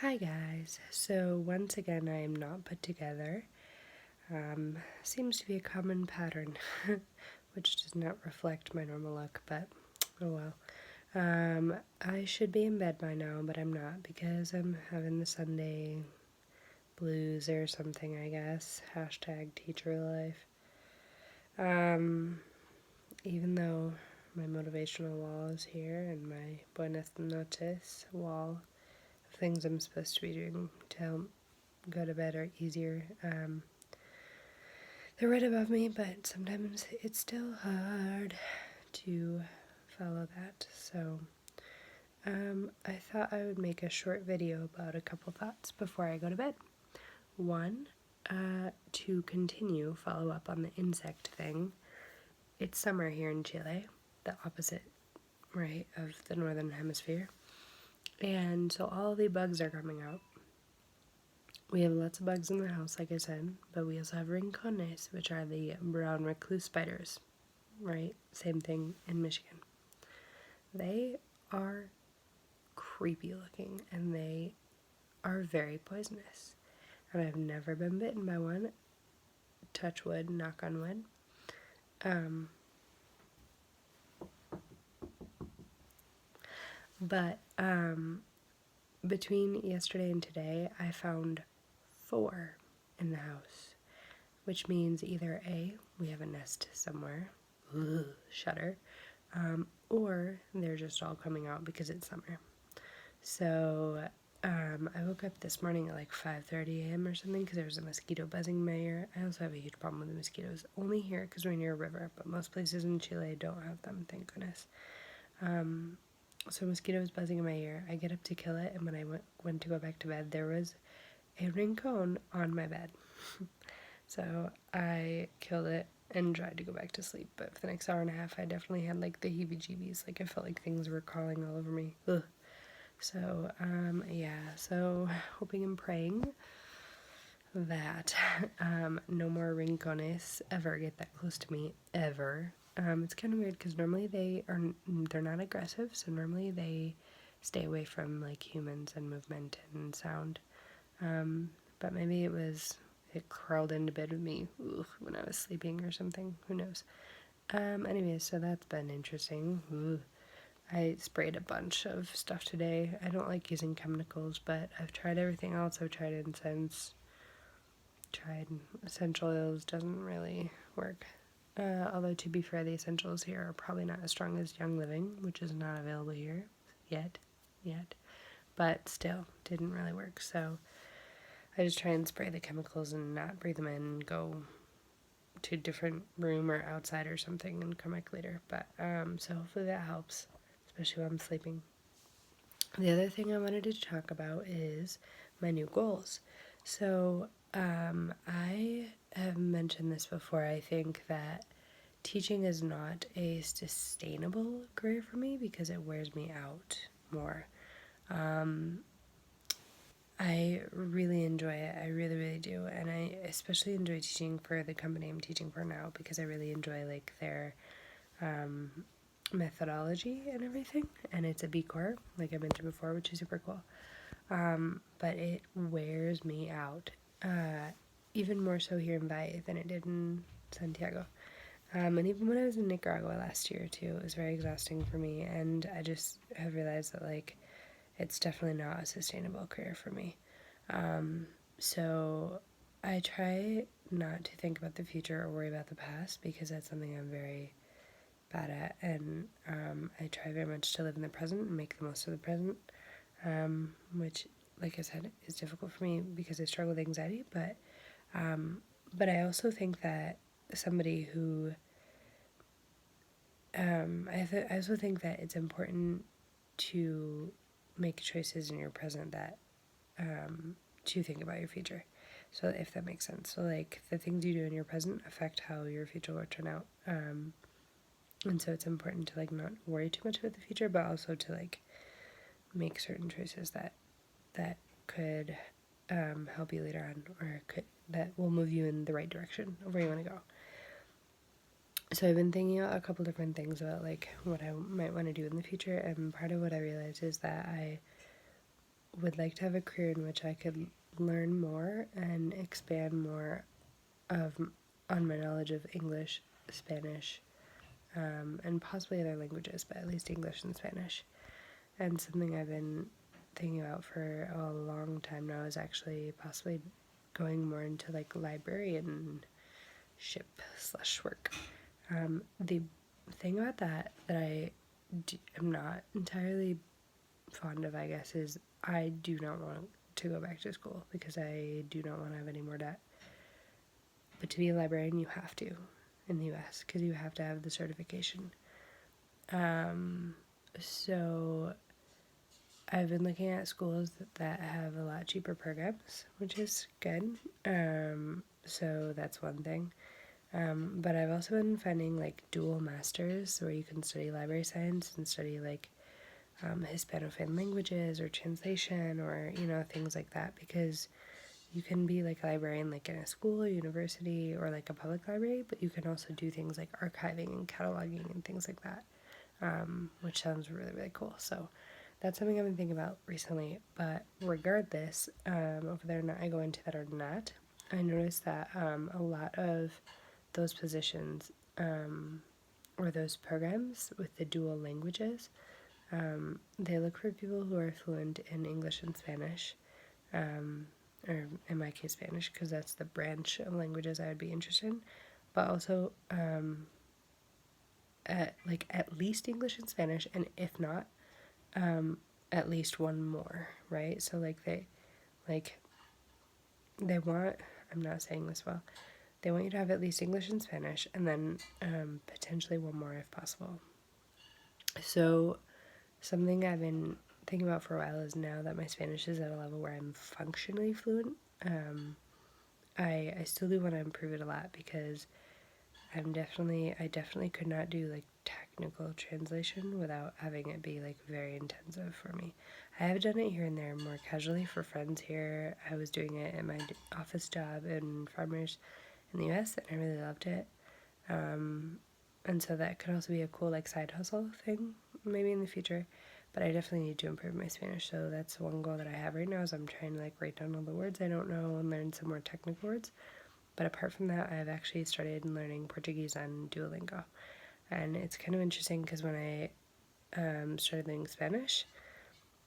Hi guys, so once again I am not put together. Seems to be a common pattern, which does not reflect my normal look, but oh well. I should be in bed by now, but I'm not because I'm having the Sunday blues or something, I guess. Hashtag teacher life. Even though my motivational wall is here and my buenas noches wall of things I'm supposed to be doing to help go to bed are easier. They're right above me, but sometimes it's still hard to follow that. So I thought I would make a short video about a couple thoughts before I go to bed. One, to continue follow up on the insect thing. It's summer here in Chile, the opposite, right, of the northern hemisphere. And so all the bugs are coming out. We have lots of bugs in the house, like I said, but we also have rincones, which are the brown recluse spiders, right? Same thing in Michigan. They are creepy looking and they are very poisonous. And I've never been bitten by one. Touch wood, knock on wood. But between yesterday and today, I found 4 in the house, which means either A, we have a nest somewhere, shudder, or they're just all coming out because it's summer. So I woke up this morning at like 5:30 a.m. or something because there was a mosquito buzzing in my ear. I also have a huge problem with the mosquitoes, only here because we're near a river, but most places in Chile don't have them, thank goodness. So mosquito was buzzing in my ear. I get up to kill it, and when I went to go back to bed, there was a rincon on my bed. So I killed it and tried to go back to sleep, but for the next hour and a half, I definitely had like the heebie-jeebies. Like I felt like things were crawling all over me. Ugh. So so hoping and praying that no more rincones ever get that close to me ever. It's kind of weird because normally they're not aggressive, so normally they stay away from like humans and movement and sound. But maybe it crawled into bed with me when I was sleeping or something. Who knows? Anyways, so that's been interesting. I sprayed a bunch of stuff today. I don't like using chemicals, but I've tried everything else. I've tried incense, tried essential oils, doesn't really work. Although to be fair, the essentials here are probably not as strong as Young Living, which is not available here yet. But still, didn't really work. So I just try and spray the chemicals and not breathe them in, go to a different room or outside or something and come back later. But so hopefully that helps, especially while I'm sleeping. The other thing I wanted to talk about is my new goals. So I have mentioned this before. I think that teaching is not a sustainable career for me because it wears me out more. I really enjoy it. I really, really do. And I especially enjoy teaching for the company I'm teaching for now because I really enjoy like their methodology and everything. And it's a B Corp, like I mentioned before, which is super cool. But it wears me out. Even more so here in Valle than it did in Santiago. And even when I was in Nicaragua last year too, it was very exhausting for me. And I just have realized that like it's definitely not a sustainable career for me. So I try not to think about the future or worry about the past because that's something I'm very bad at. And I try very much to live in the present and make the most of the present, which, like I said, is difficult for me because I struggle with anxiety. But I also think that somebody who I also think that it's important to make choices in your present that to think about your future. So if that makes sense. So like the things you do in your present affect how your future will turn out. And so it's important to like not worry too much about the future, but also to like make certain choices that could help you later on or that will move you in the right direction of where you want to go. So I've been thinking about a couple different things about like what I might want to do in the future, and part of what I realized is that I would like to have a career in which I could learn more and expand more of on my knowledge of English, Spanish, and possibly other languages, but at least English and Spanish. And something I've been thinking about for a long time now is actually possibly going more into like librarianship slash work. The thing about that am not entirely fond of, I guess, is I do not want to go back to school because I do not want to have any more debt. But to be a librarian, you have to in the US because you have to have the certification. So I've been looking at schools that have a lot cheaper programs, which is good. So that's one thing. But I've also been finding like dual masters where you can study library science and study like Hispanophone languages or translation or, things like that, because you can be like a librarian like in a school or university or like a public library, but you can also do things like archiving and cataloging and things like that, which sounds really, really cool. So that's something I've been thinking about recently. But regardless, whether or not I go into that or not, I noticed that a lot of those positions or those programs with the dual languages, they look for people who are fluent in English and Spanish, or in my case Spanish, because that's the branch of languages I would be interested in, but also at least English and Spanish, and if not, at least one more, right? So they want, I'm not saying this well, they want you to have at least English and Spanish, and then potentially one more if possible. So something I've been thinking about for a while is, now that my Spanish is at a level where I'm functionally fluent, I still do want to improve it a lot, because I definitely could not do like technical translation without having it be like very intensive for me. I have done it here and there more casually for friends here. I was doing it in my office job in Farmers in the US, and I really loved it. And so that could also be a cool like side hustle thing maybe in the future. But I definitely need to improve my Spanish, so that's one goal that I have right now, is I'm trying to like write down all the words I don't know and learn some more technical words. But apart from that, I've actually started learning Portuguese on Duolingo. And it's kind of interesting because when I started learning Spanish,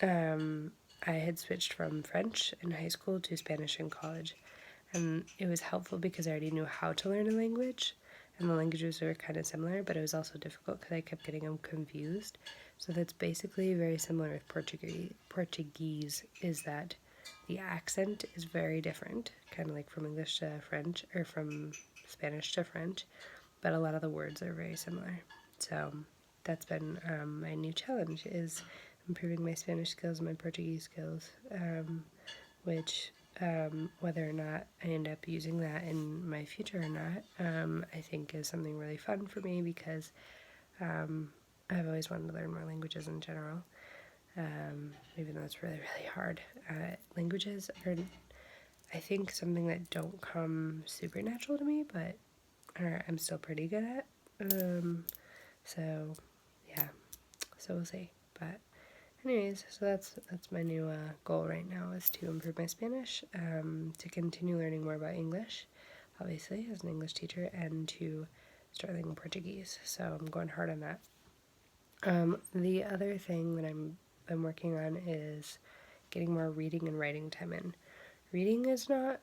I had switched from French in high school to Spanish in college. And it was helpful because I already knew how to learn a language, and the languages were kind of similar, but it was also difficult because I kept getting them confused. So that's basically very similar with Portuguese. Portuguese is that the accent is very different, kind of like from English to French, or from Spanish to French, but a lot of the words are very similar. So that's been my new challenge, is improving my Spanish skills and my Portuguese skills, which whether or not I end up using that in my future or not, I think is something really fun for me, because I've always wanted to learn more languages in general, even though it's really, really hard. Languages are, I think, something that don't come super natural to me, but I'm still pretty good at. So yeah, so we'll see. But anyways, so that's my new goal right now, is to improve my Spanish, to continue learning more about English, obviously, as an English teacher, and to start learning Portuguese. So I'm going hard on that. The other thing that I'm working on is getting more reading and writing time in. Reading is not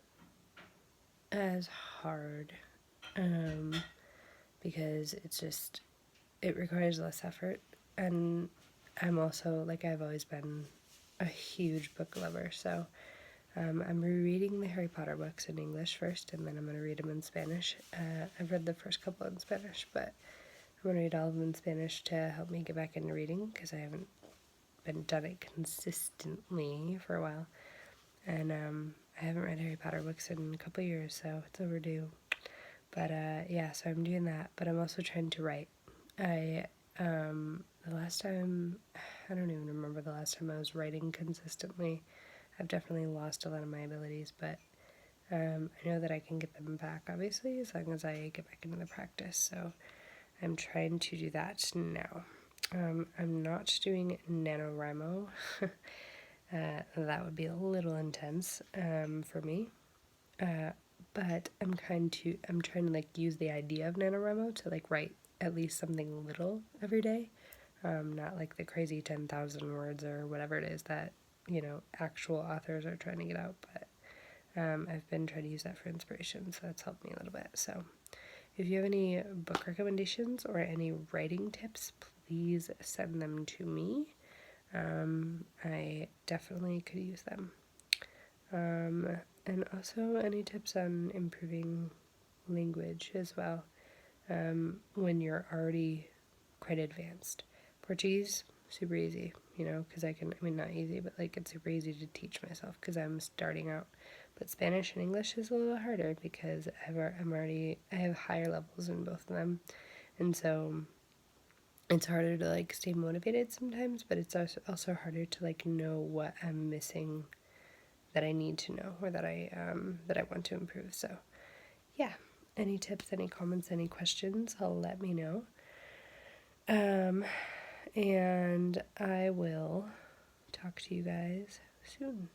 as hard, because it requires less effort, and I'm also, like, I've always been a huge book lover, so I'm rereading the Harry Potter books in English first, and then I'm going to read them in Spanish. I've read the first couple in Spanish, but I'm going to read all of them in Spanish to help me get back into reading, because I haven't done it consistently for a while, and I haven't read Harry Potter books in a couple years, so it's overdue. But yeah, so I'm doing that, but I'm also trying to write. The last time, I don't even remember the last time I was writing consistently. I've definitely lost a lot of my abilities, but I know that I can get them back, obviously, as long as I get back into the practice. So I'm trying to do that now. I'm not doing NaNoWriMo. That would be a little intense for me. But I'm trying to like use the idea of NaNoWriMo to like write at least something little every day. Not like the crazy 10,000 words or whatever it is that, actual authors are trying to get out, but I've been trying to use that for inspiration, so that's helped me a little bit. So if you have any book recommendations or any writing tips, please send them to me. I definitely could use them. And also any tips on improving language as well when you're already quite advanced. Portuguese, super easy, because not easy, but like it's super easy to teach myself because I'm starting out. But Spanish and English is a little harder because I have higher levels in both of them, and so it's harder to like stay motivated sometimes, but it's also harder to like know what I'm missing that I need to know or that I want to improve. So yeah, any tips, any comments, any questions, let me know. And I will talk to you guys soon.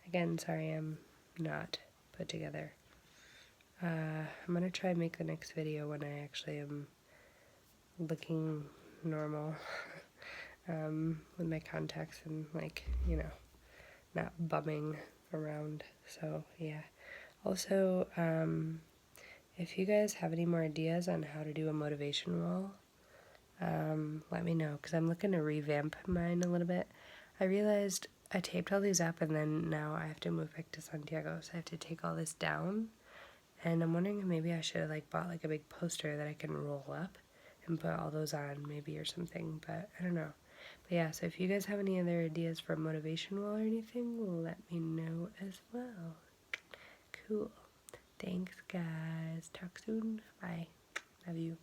Again, sorry I'm not put together. I'm gonna try and make the next video when I actually am looking normal with my contacts and like, not bumming around. So yeah. Also, if you guys have any more ideas on how to do a motivation wall, let me know, because I'm looking to revamp mine a little bit. I realized I taped all these up and then now I have to move back to Santiago, so I have to take all this down. And I'm wondering if maybe I should have like bought like a big poster that I can roll up and put all those on maybe or something, but I don't know. But yeah, so if you guys have any other ideas for motivation wall or anything, let me know as well. Cool. Thanks guys. Talk soon. Bye. Love you.